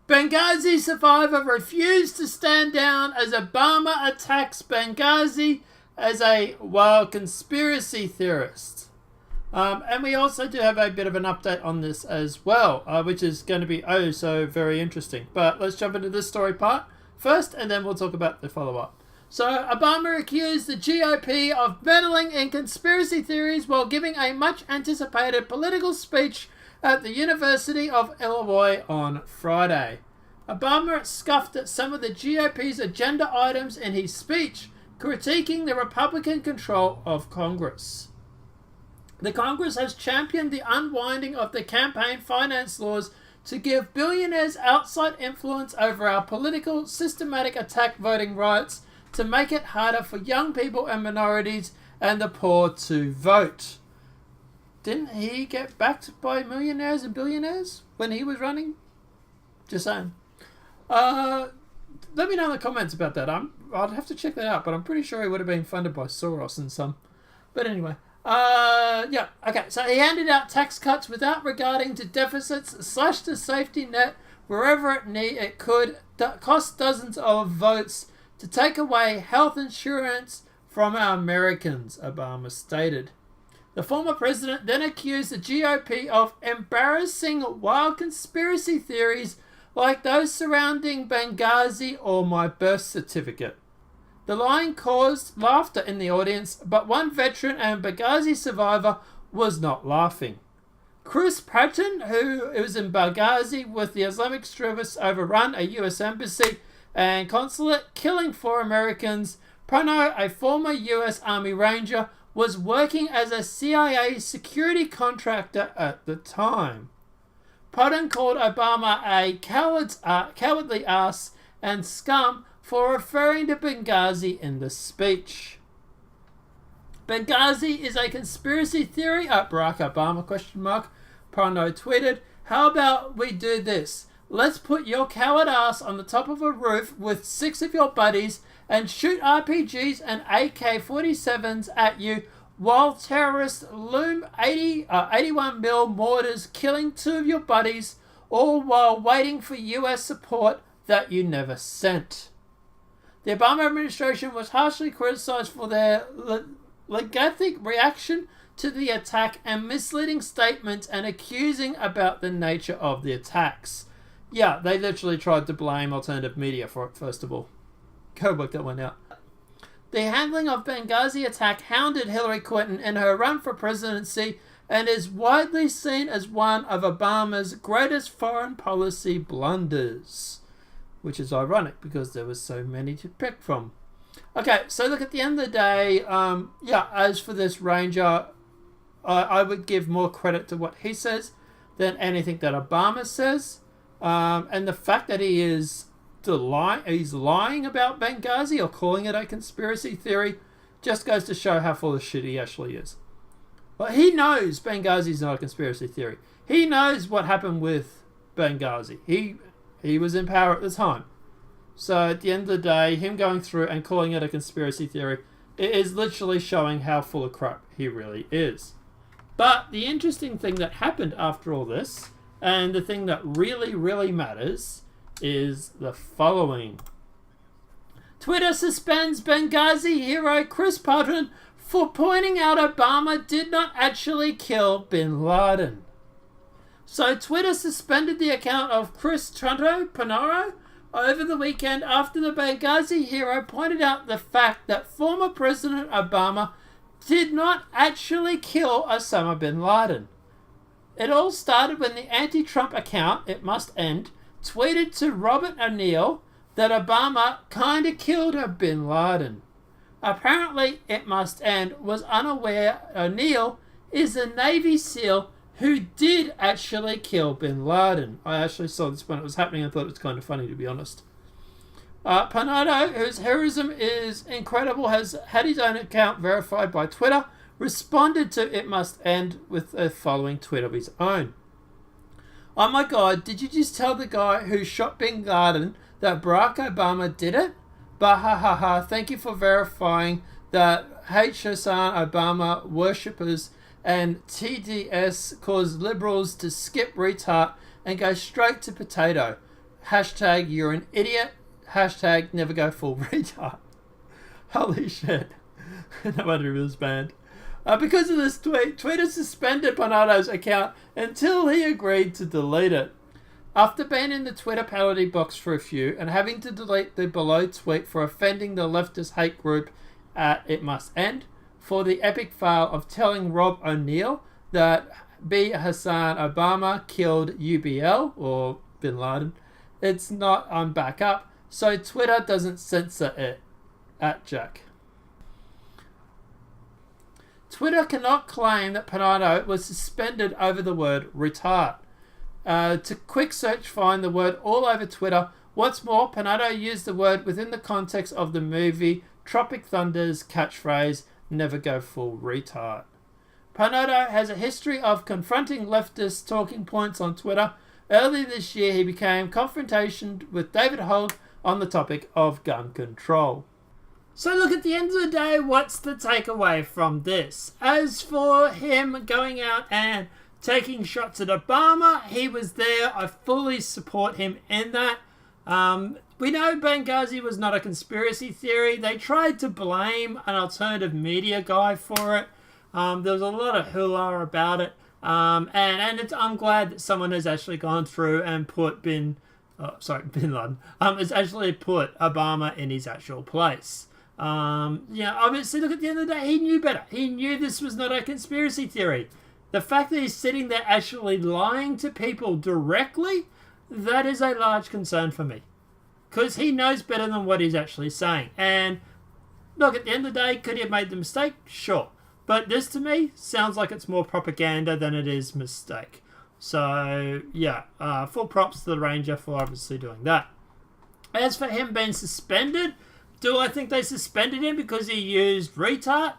Benghazi survivor refused to stand down as Obama attacks Benghazi as a wild conspiracy theorist. And we also do have a bit of an update on this as well, which is going to be so very interesting. But let's jump into this story part first, and then we'll talk about the follow-up. So, Obama accused the GOP of meddling in conspiracy theories while giving a much-anticipated political speech at the University of Illinois on Friday. Obama scoffed at some of the GOP's agenda items in his speech, critiquing the Republican control of Congress. The Congress has championed the unwinding of the campaign finance laws to give billionaires outside influence over our political systematic attack voting rights to make it harder for young people and minorities and the poor to vote. Didn't he get backed by millionaires and billionaires when he was running? Just saying. Let me know in the comments about that. I'd have to check that out, but I'm pretty sure he would have been funded by Soros and some. But anyway. Okay, so he handed out tax cuts without regarding to deficits, slashed the safety net wherever it could, cost dozens of votes to take away health insurance from our Americans, Obama stated. The former president then accused the GOP of embarrassing wild conspiracy theories like those surrounding Benghazi or my birth certificate. The line caused laughter in the audience, but one veteran and Benghazi survivor was not laughing. Chris Patton, who was in Benghazi with the Islamic extremists overrun a U.S. embassy and consulate, killing 4 Americans. Prano, a former U.S. Army Ranger, was working as a CIA security contractor at the time. Patton called Obama a cowardly ass and scum for referring to Benghazi in the speech. Benghazi is a conspiracy theory, Barack Obama, ? Prano tweeted, "How about we do this? Let's put your coward ass on the top of a roof with 6 of your buddies and shoot RPGs and AK-47s at you while terrorists loom 81mm mortars, killing 2 of your buddies, all while waiting for US support that you never sent." The Obama administration was harshly criticized for their lethargic reaction to the attack and misleading statements and accusing about the nature of the attacks. Yeah, they literally tried to blame alternative media for it, first of all. Go work that one out. The handling of Benghazi attack hounded Hillary Clinton in her run for presidency and is widely seen as one of Obama's greatest foreign policy blunders. Which is ironic because there was so many to pick from. Okay, so look, at the end of the day, as for this Ranger, I would give more credit to what he says than anything that Obama says. And the fact that he's lying about Benghazi or calling it a conspiracy theory just goes to show how full of shit he actually is. But he knows Benghazi is not a conspiracy theory. He knows what happened with Benghazi. He was in power at the time. So at the end of the day, him going through and calling it a conspiracy theory, it is literally showing how full of crap he really is. But the interesting thing that happened after all this, and the thing that really, really matters, is the following. Twitter suspends Benghazi hero Chris Patton for pointing out Obama did not actually kill bin Laden. So Twitter suspended the account of Chris Panaro over the weekend after the Benghazi hero pointed out the fact that former President Obama did not actually kill Osama bin Laden. It all started when the anti-Trump account, It Must End, tweeted to Robert O'Neill that Obama kinda killed bin Laden. Apparently, It Must End was unaware O'Neill is a Navy SEAL who did actually kill bin Laden. I actually saw this when it was happening and thought it was kind of funny, to be honest. Panado, whose heroism is incredible, has had his own account verified by Twitter, responded to It Must End with a following tweet of his own. "Oh my god, did you just tell the guy who shot bin Laden that Barack Obama did it? Bahahaha, thank you for verifying that Hassan Obama worshippers and TDS cause liberals to skip retard and go straight to potato. Hashtag you're an idiot. Hashtag never go full retard. Holy shit. No wonder he was banned. Because of this tweet, Twitter suspended Bernardo's account until he agreed to delete it. After banning the Twitter parody box for a few and having to delete the below tweet for offending the leftist hate group at It Must End, for the epic fail of telling Rob O'Neill that B. Hassan Obama killed UBL, or Bin Laden, it's not on backup, so Twitter doesn't censor it. At Jack. Twitter cannot claim that Bernardo was suspended over the word retard. To quick search find the word all over Twitter. What's more, Bernardo used the word within the context of the movie Tropic Thunder's catchphrase, never go full retard. Bernardo has a history of confronting leftist talking points on Twitter. Early this year, he became confrontation with David Hogg on the topic of gun control. So look, at the end of the day, what's the takeaway from this? As for him going out and taking shots at Obama, he was there. I fully support him in that. We know Benghazi was not a conspiracy theory. They tried to blame an alternative media guy for it. There was a lot of hoolah about it. And I'm glad that someone has actually gone through and put Bin Laden, has actually put Obama in his actual place. Obviously, look, at the end of the day, he knew better. He knew this was not a conspiracy theory. The fact that he's sitting there actually lying to people directly, that is a large concern for me. Because he knows better than what he's actually saying. And look, at the end of the day, could he have made the mistake? Sure. But this, to me, sounds like it's more propaganda than it is mistake. So, yeah, full props to the Ranger for obviously doing that. As for him being suspended, do I think they suspended him because he used retard?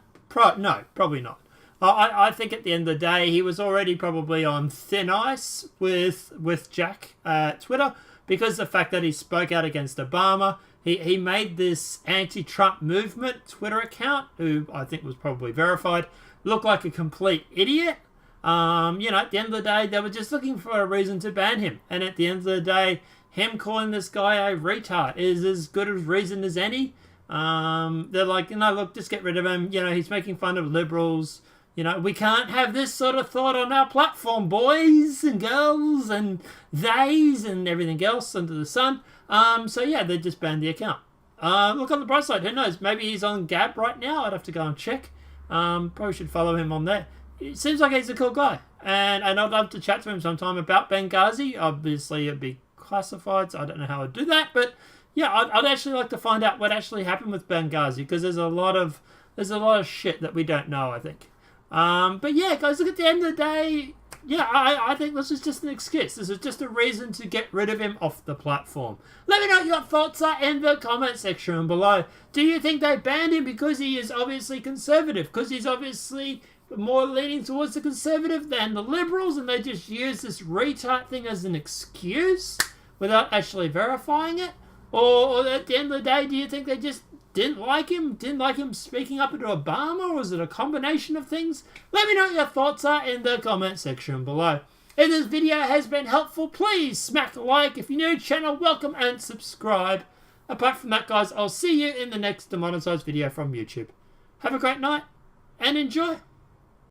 No, probably not. I think at the end of the day, he was already probably on thin ice with Jack at Twitter, because the fact that he spoke out against Obama. He made this anti-Trump movement Twitter account, who I think was probably verified, look like a complete idiot. At the end of the day, they were just looking for a reason to ban him. And at the end of the day, him calling this guy a retard is as good a reason as any. They're like, look, just get rid of him. He's making fun of liberals. We can't have this sort of thought on our platform, boys and girls and theys and everything else under the sun. They just banned the account. Look, on the bright side, who knows? Maybe he's on Gab right now. I'd have to go and check. Probably should follow him on there. It seems like he's a cool guy. And I'd love to chat to him sometime about Benghazi. Obviously, it'd be classified, so I don't know how I'd do that. But yeah, I'd actually like to find out what actually happened with Benghazi, because there's a lot of shit that we don't know, I think. But yeah, guys, look, at the end of the day, yeah, I think this is just an excuse. This is just a reason to get rid of him off the platform. Let me know what your thoughts are in the comment section below. Do you think they banned him because he is obviously conservative? Because he's obviously more leaning towards the conservative than the liberals, and they just use this retard thing as an excuse without actually verifying it? Or at the end of the day, do you think they just didn't like him speaking up to Obama, or was it a combination of things? Let me know what your thoughts are in the comment section below. If this video has been helpful, please smack the like. If you're new to the channel, welcome and subscribe. Apart from that, guys, I'll see you in the next demonetized video from YouTube. Have a great night and enjoy.